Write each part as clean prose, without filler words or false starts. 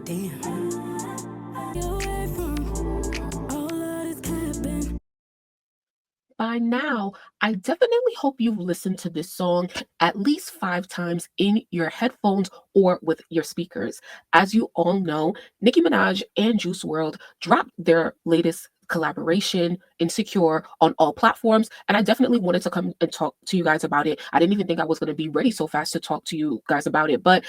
Damn. By now, I definitely hope you've listened to this song at least 5 times in your headphones or with your speakers. As you all know, Nicki Minaj and Juice World dropped their latest collaboration, Insecure, on all platforms. And I definitely wanted to come and talk to you guys about it. I didn't even think I was going to be ready so fast to talk to you guys about it. But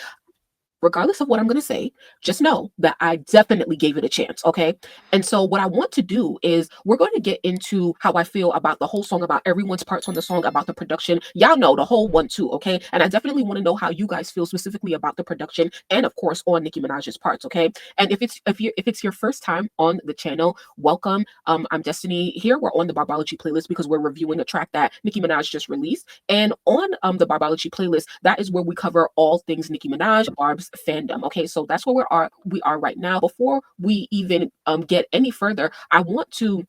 regardless of what I'm going to say, just know that I definitely gave it a chance. Okay. And so, what I want to do is we're going to get into how I feel about the whole song, about everyone's parts on the song, about the production. Y'all know the whole one, too. Okay. And I definitely want to know how you guys feel specifically about the production and, of course, on Nicki Minaj's parts. Okay. And if it's your first time on the channel, welcome. I'm Destiny. Here we're on the Barbology playlist because we're reviewing a track that Nicki Minaj just released. And on the Barbology playlist, that is where we cover all things Nicki Minaj, Barb's fandom. Okay, so that's where we are right now. Before we even get any further, I want to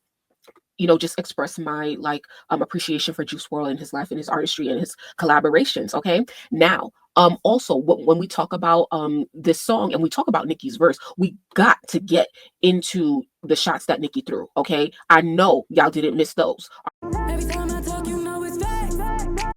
just express my appreciation for Juice World and his life and his artistry and his collaborations. Okay, now also when we talk about this song and we talk about Nicki's verse, we got to get into the shots that Nicki threw. Okay, I know y'all didn't miss those. Every time I talk, you know it's facts.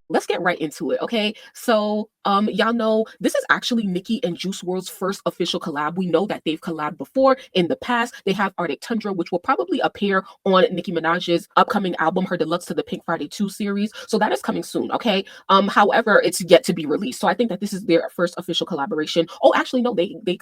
Let's get right into it, okay? So, y'all know this is actually Nicki and Juice World's first official collab. We know that they've collabed before in the past. They have Arctic Tundra, which will probably appear on Nicki Minaj's upcoming album, her deluxe to the Pink Friday 2 series. So that is coming soon, okay? However, it's yet to be released. So I think that this is their first official collaboration. Oh, actually, no, they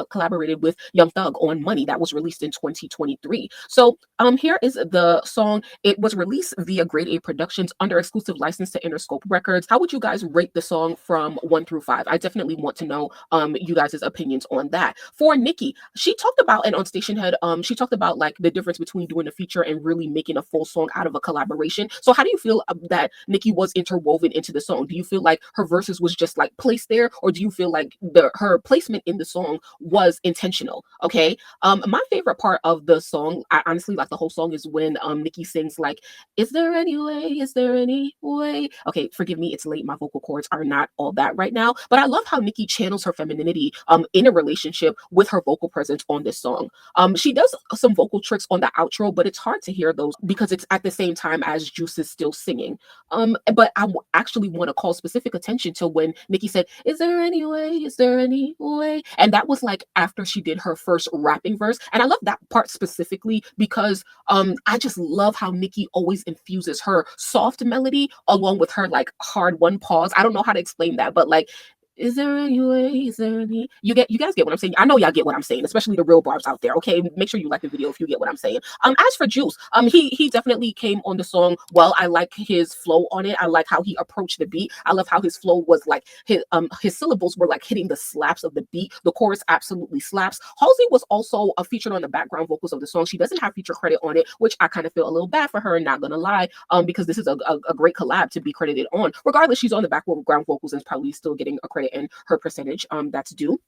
collaborated with Young Thug on Money that was released in 2023. So here is the song. It was released via Grade A Productions under exclusive license to Interscope Records. How would you guys rate the song from 1 through 5? I definitely want to know you guys' opinions on that. For Nicki, she talked about, and on Station Head, she talked about like the difference between doing a feature and really making a full song out of a collaboration. So how do you feel that Nicki was interwoven into the song? Do you feel like her verses was just like placed there, or do you feel like her placement in the song was intentional? Okay. My favorite part of the song, I honestly like the whole song, is when Nicki sings like, "Is there any way? Is there any way?" Okay, forgive me, it's late. My vocal cords are not all that right now, but I love how Nicki channels her femininity in a relationship with her vocal presence on this song. She does some vocal tricks on the outro, but it's hard to hear those because it's at the same time as Juice is still singing. But actually want to call specific attention to when Nicki said, "Is there any way? Is there any way?" And that was like after she did her first rapping verse. And I love that part specifically because I just love how Nicki always infuses her soft melody along with her like hard one pause. I don't know how to explain that, but like, "Is there any way? Is there any?" You guys get what I'm saying. I know y'all get what I'm saying, especially the real barbs out there. Okay, make sure you like the video if you get what I'm saying. As for Juice, he definitely came on the song well. I like his flow on it. I like how he approached the beat. I love how his flow was like his syllables were like hitting the slaps of the beat. The chorus absolutely slaps. Halsey was also featured on the background vocals of the song. She doesn't have feature credit on it, which I kind of feel a little bad for her. Not gonna lie, because this is a great collab to be credited on. Regardless, she's on the background vocals and is probably still getting a credit in her percentage that's due.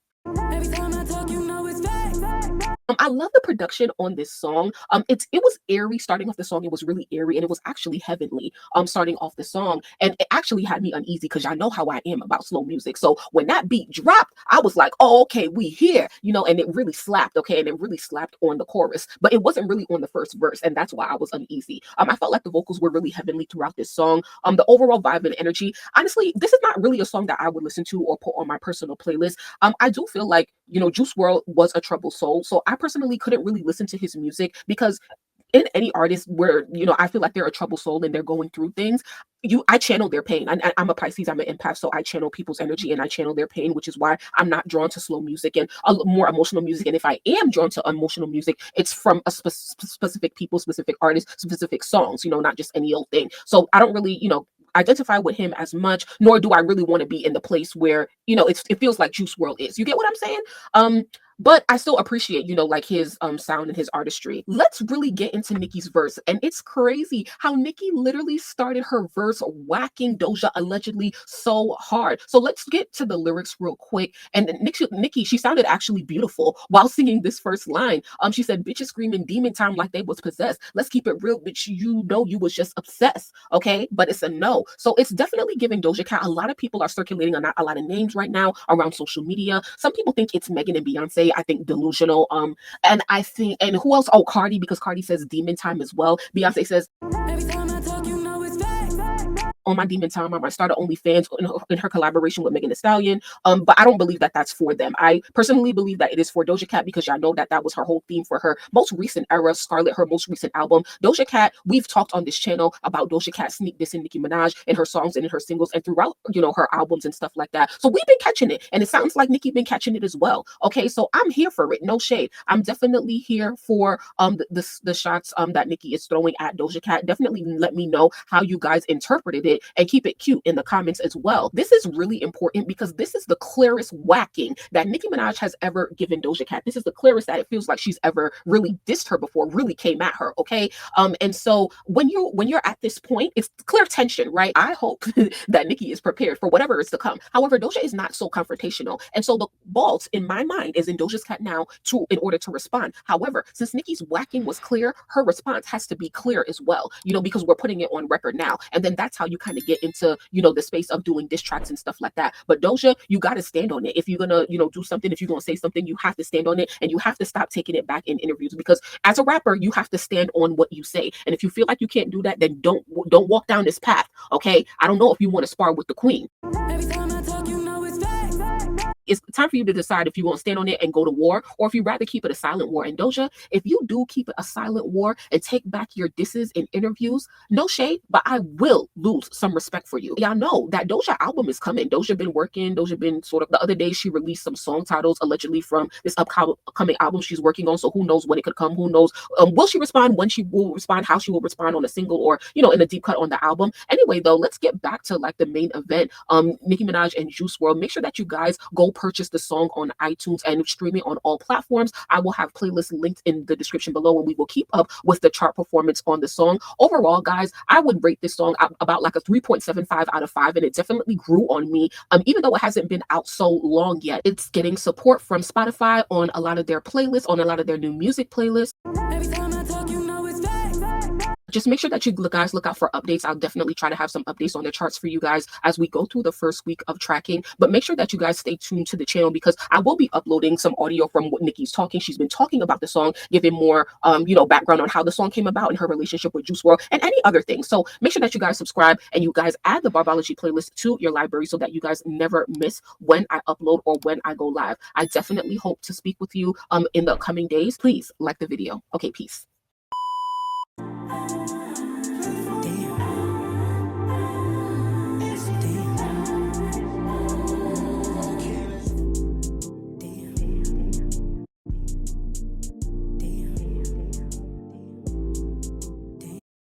Every time I talk, you know it's facts. I love the production on this song. It was airy starting off the song. It was really airy and it was actually heavenly. Starting off the song, and it actually had me uneasy because y'all know how I am about slow music. So when that beat dropped, I was like, "Oh, okay, we here," and it really slapped. Okay, and it really slapped on the chorus, but it wasn't really on the first verse, and that's why I was uneasy. I felt like the vocals were really heavenly throughout this song. The overall vibe and energy. Honestly, this is not really a song that I would listen to or put on my personal playlist. I do feel like Juice World was a troubled soul, so I personally couldn't really listen to his music because in any artist where I feel like they're a troubled soul and they're going through things, I channel their pain. I'm a Pisces, I'm an empath, so I channel people's energy and I channel their pain, which is why I'm not drawn to slow music and more emotional music. And if I am drawn to emotional music, it's from a specific people, specific artists, specific songs, not just any old thing. So I don't really identify with him as much, nor do I really want to be in the place where it feels like Juice World is. You get what I'm saying? But I still appreciate, like his sound and his artistry. Let's really get into Nicki's verse. And it's crazy how Nicki literally started her verse whacking Doja allegedly so hard. So let's get to the lyrics real quick. And Nicki, she sounded actually beautiful while singing this first line. She said, "Bitches screaming demon time like they was possessed. Let's keep it real, bitch. You know you was just obsessed." Okay, but it's a no. So it's definitely giving Doja Cat. A lot of people are circulating a lot of names right now around social media. Some people think it's Megan and Beyonce. say, I think delusional. And I think, and who else? Oh, Cardi, because Cardi says demon time as well. Beyonce says, every time I talk, you know it's on my demon time, I started OnlyFans in her collaboration with Megan Thee Stallion. But I don't believe that that's for them. I personally believe that it is for Doja Cat because y'all know that that was her whole theme for her most recent era, Scarlet, her most recent album. Doja Cat, we've talked on this channel about Doja Cat sneak dissing Nicki Minaj in her songs and in her singles and throughout, her albums and stuff like that. So we've been catching it, and it sounds like Nicki been catching it as well. Okay, so I'm here for it. No shade. I'm definitely here for the shots that Nicki is throwing at Doja Cat. Definitely let me know how you guys interpreted it and keep it cute in the comments as well. This is really important because this is the clearest whacking that Nicki Minaj has ever given Doja Cat. This is the clearest that it feels like she's ever really dissed her before, really came at her. Okay. And so when you're at this point, it's clear tension, right? I hope that Nicki is prepared for whatever is to come. However, Doja is not so confrontational. And so the ball in my mind is in Doja's cat now in order to respond. However, since Nicki's whacking was clear, her response has to be clear as well, because we're putting it on record now. And then that's how you kind of get into, the space of doing diss tracks and stuff like that. But Doja, you got to stand on it. If you're going to, do something, if you're going to say something, you have to stand on it, and you have to stop taking it back in interviews, because as a rapper, you have to stand on what you say. And if you feel like you can't do that, then don't walk down this path. Okay. I don't know if you want to spar with the queen. Every time I talk, it's time for you to decide if you want to stand on it and go to war, or if you'd rather keep it a silent war. And Doja, if you do keep it a silent war and take back your disses in interviews, no shade, but I will lose some respect for you. Y'all know that Doja album is coming. Doja been working. Doja been the other day she released some song titles allegedly from this upcoming album she's working on. So who knows when it could come? Who knows? Will she respond? When she will respond? How she will respond on a single or in a deep cut on the album? Anyway, though, let's get back to like the main event. Nicki Minaj and Juice WRLD. Make sure that you guys go purchase the song on iTunes and stream it on all platforms. I will have playlists linked in the description below, and we will keep up with the chart performance on the song. Overall, guys, I would rate this song about like a 3.75 out of 5, and it definitely grew on me. Even though it hasn't been out so long yet, it's getting support from Spotify on a lot of their playlists, on a lot of their new music playlists. Every time I talk, just make sure that you guys look out for updates. I'll definitely try to have some updates on the charts for you guys as we go through the first week of tracking. But make sure that you guys stay tuned to the channel, because I will be uploading some audio from what Nicki's talking. She's been talking about the song, giving more, background on how the song came about and her relationship with Juice WRLD and any other thing. So make sure that you guys subscribe and you guys add the Barbology playlist to your library so that you guys never miss when I upload or when I go live. I definitely hope to speak with you in the coming days. Please like the video. Okay, peace.